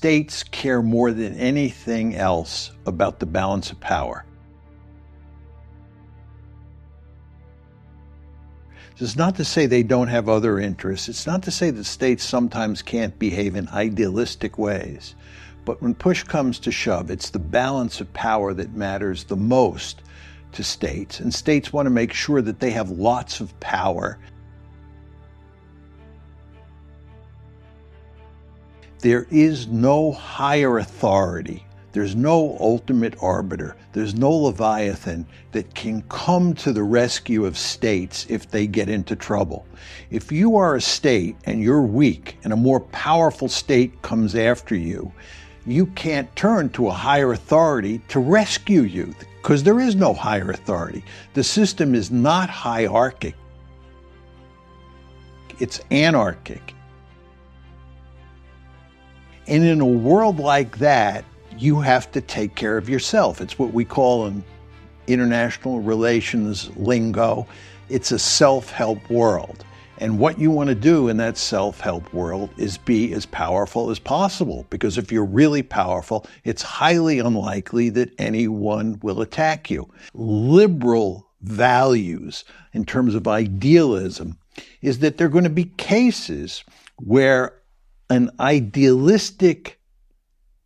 states care more than anything else about the balance of power. It's not to say they don't have other interests. It's not to say that states sometimes can't behave in idealistic ways. But when push comes to shove, it's the balance of power that matters the most to states. And states want to make sure that they have lots of power. There is no higher authority. There's no ultimate arbiter. There's no Leviathan that can come to the rescue of states if they get into trouble. If you are a state and you're weak and a more powerful state comes after you, you can't turn to a higher authority to rescue you because there is no higher authority. The system is not hierarchic. It's anarchic. And in a world like that, you have to take care of yourself. It's what we call in international relations lingo, it's a self-help world. And what you want to do in that self-help world is be as powerful as possible, because if you're really powerful, it's highly unlikely that anyone will attack you. Liberal values in terms of idealism is that there are going to be cases where an idealistic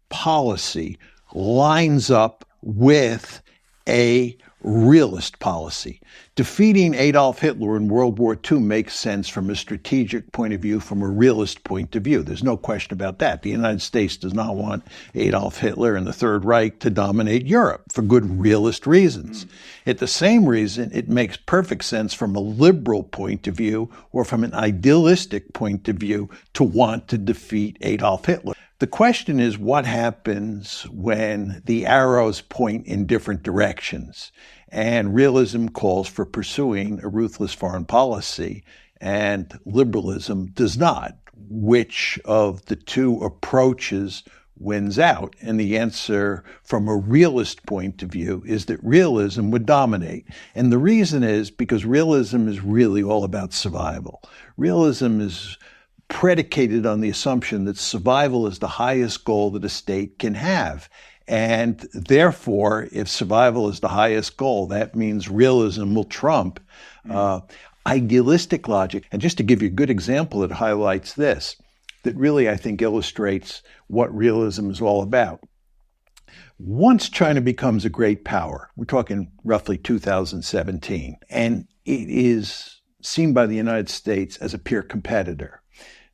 policy lines up with a realist policy. Defeating Adolf Hitler in World War II makes sense from a strategic point of view, from a realist point of view. There's no question about that. The United States does not want Adolf Hitler and the Third Reich to dominate Europe for good realist reasons. At the same reason, it makes perfect sense from a liberal point of view or from an idealistic point of view to want to defeat Adolf Hitler. The question is, what happens when the arrows point in different directions? And realism calls for pursuing a ruthless foreign policy, and liberalism does not. Which of the two approaches wins out? And the answer from a realist point of view is that realism would dominate. And the reason is because realism is really all about survival. Realism is predicated on the assumption that survival is the highest goal that a state can have. And therefore, if survival is the highest goal, that means realism will trump idealistic logic. And just to give you a good example that highlights this, that really, I think, illustrates what realism is all about. Once China becomes a great power, we're talking roughly 2017, and it is seen by the United States as a peer competitor.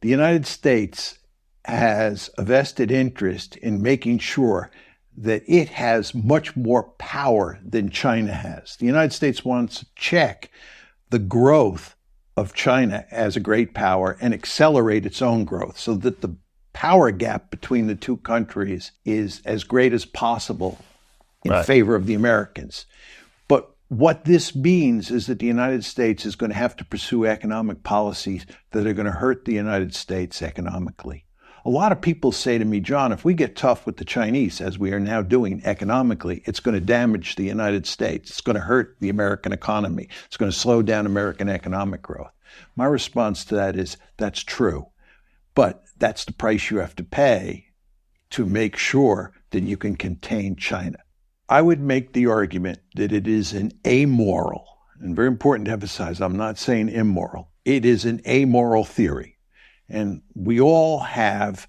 The United States has a vested interest in making sure that it has much more power than China has. The United States wants to check the growth of China as a great power and accelerate its own growth so that the power gap between the two countries is as great as possible in favor of the Americans. But what this means is that the United States is going to have to pursue economic policies that are going to hurt the United States economically. A lot of people say to me, John, if we get tough with the Chinese, as we are now doing economically, it's going to damage the United States. It's going to hurt the American economy. It's going to slow down American economic growth. My response to that is, that's true. But that's the price you have to pay to make sure that you can contain China. I would make the argument that it is an amoral, and very important to emphasize, I'm not saying immoral. It is an amoral theory. And we all have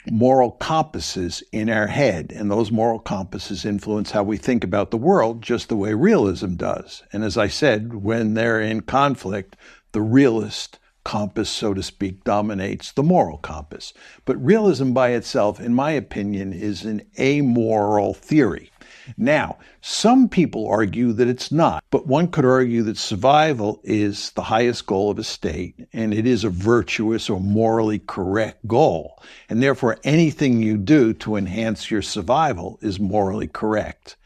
moral compasses in our head, and those moral compasses influence how we think about the world just the way realism does. And as I said, when they're in conflict, the realist compass, so to speak, dominates the moral compass. But realism by itself, in my opinion, is an amoral theory. Now, some people argue that it's not, but one could argue that survival is the highest goal of a state, and it is a virtuous or morally correct goal. And therefore, anything you do to enhance your survival is morally correct.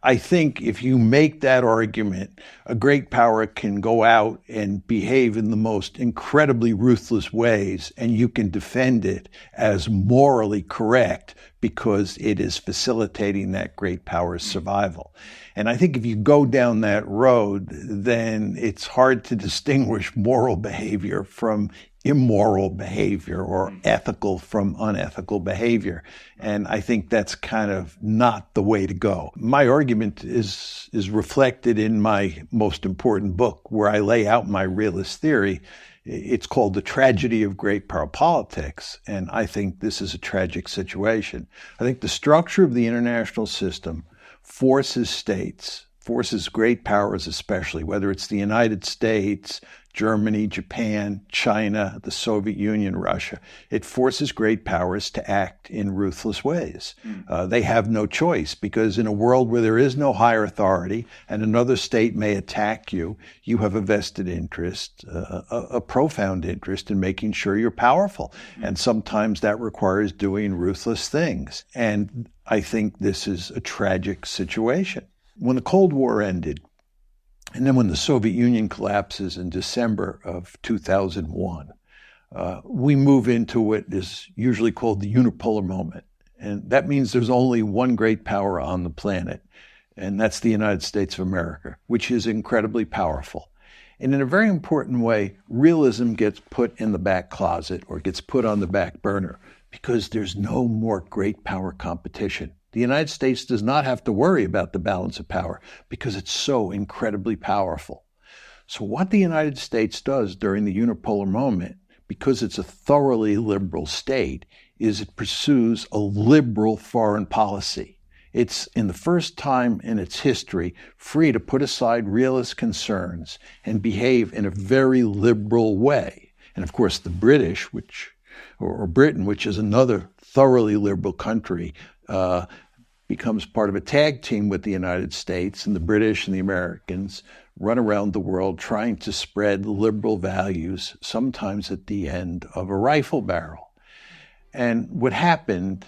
I think if you make that argument, a great power can go out and behave in the most incredibly ruthless ways, and you can defend it as morally correct because it is facilitating that great power's survival. And I think if you go down that road, then it's hard to distinguish moral behavior from immoral behavior or ethical from unethical behavior. And I think that's kind of not the way to go. My argument is reflected in my most important book, where I lay out my realist theory. It's called The Tragedy of Great Power Politics, and I think this is a tragic situation. I think the structure of the international system forces states, forces great powers especially, whether it's the United States, Germany, Japan, China, the Soviet Union, Russia. It forces great powers to act in ruthless ways. They have no choice, because in a world where there is no higher authority and another state may attack you, you have a vested interest, a profound interest in making sure you're powerful. And sometimes that requires doing ruthless things. And I think this is a tragic situation. When the Cold War ended, and then when the Soviet Union collapses in December of 2001, we move into what is usually called the unipolar moment. And that means there's only one great power on the planet, and that's the United States of America, which is incredibly powerful. And in a very important way, realism gets put in the back closet or gets put on the back burner, because there's no more great power competition. The United States does not have to worry about the balance of power because it's so incredibly powerful. So what the United States does during the unipolar moment, because it's a thoroughly liberal state, is it pursues a liberal foreign policy. It's, in the first time in its history, free to put aside realist concerns and behave in a very liberal way. And of course, the British, or Britain, which is another thoroughly liberal country, becomes part of a tag team with the United States, and the British and the Americans run around the world trying to spread liberal values, sometimes at the end of a rifle barrel. And what happened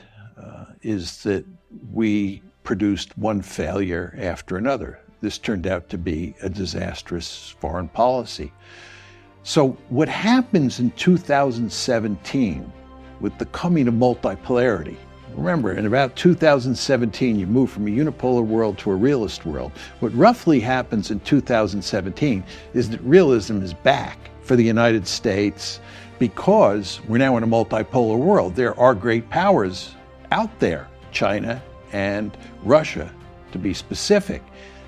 is that we produced one failure after another. This turned out to be a disastrous foreign policy. So what happens in 2017 with the coming of multipolarity, remember, in about 2017, you move from a unipolar world to a realist world. What roughly happens in 2017 is that realism is back for the United States, because we're now in a multipolar world. There are great powers out there, China and Russia, to be specific.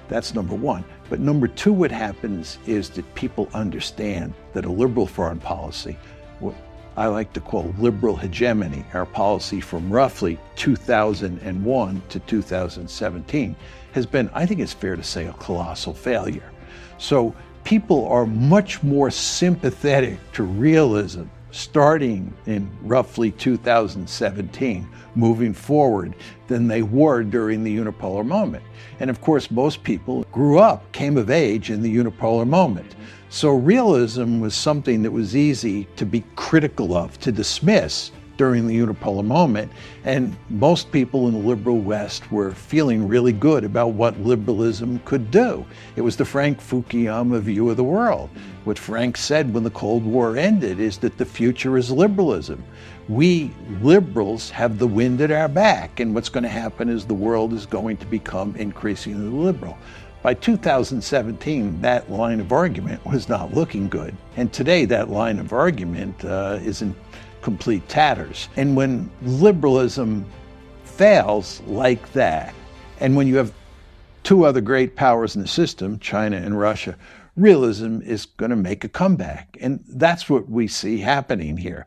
That's number one. But number two, what happens is that people understand that a liberal foreign policy, what I like to call liberal hegemony, our policy from roughly 2001 to 2017, has been, I think it's fair to say, a colossal failure. So people are much more sympathetic to realism starting in roughly 2017, moving forward, than they were during the unipolar moment. And of course, most people grew up, came of age in the unipolar moment. So realism was something that was easy to be critical of, to dismiss during the unipolar moment. And most people in the liberal West were feeling really good about what liberalism could do. It was the Frank Fukuyama view of the world. What Frank said when the Cold War ended is that the future is liberalism. We liberals have the wind at our back, and what's going to happen is the world is going to become increasingly liberal. By 2017, that line of argument was not looking good. And today, that line of argument is in complete tatters. And when liberalism fails like that, and when you have two other great powers in the system, China and Russia, realism is going to make a comeback. And that's what we see happening here.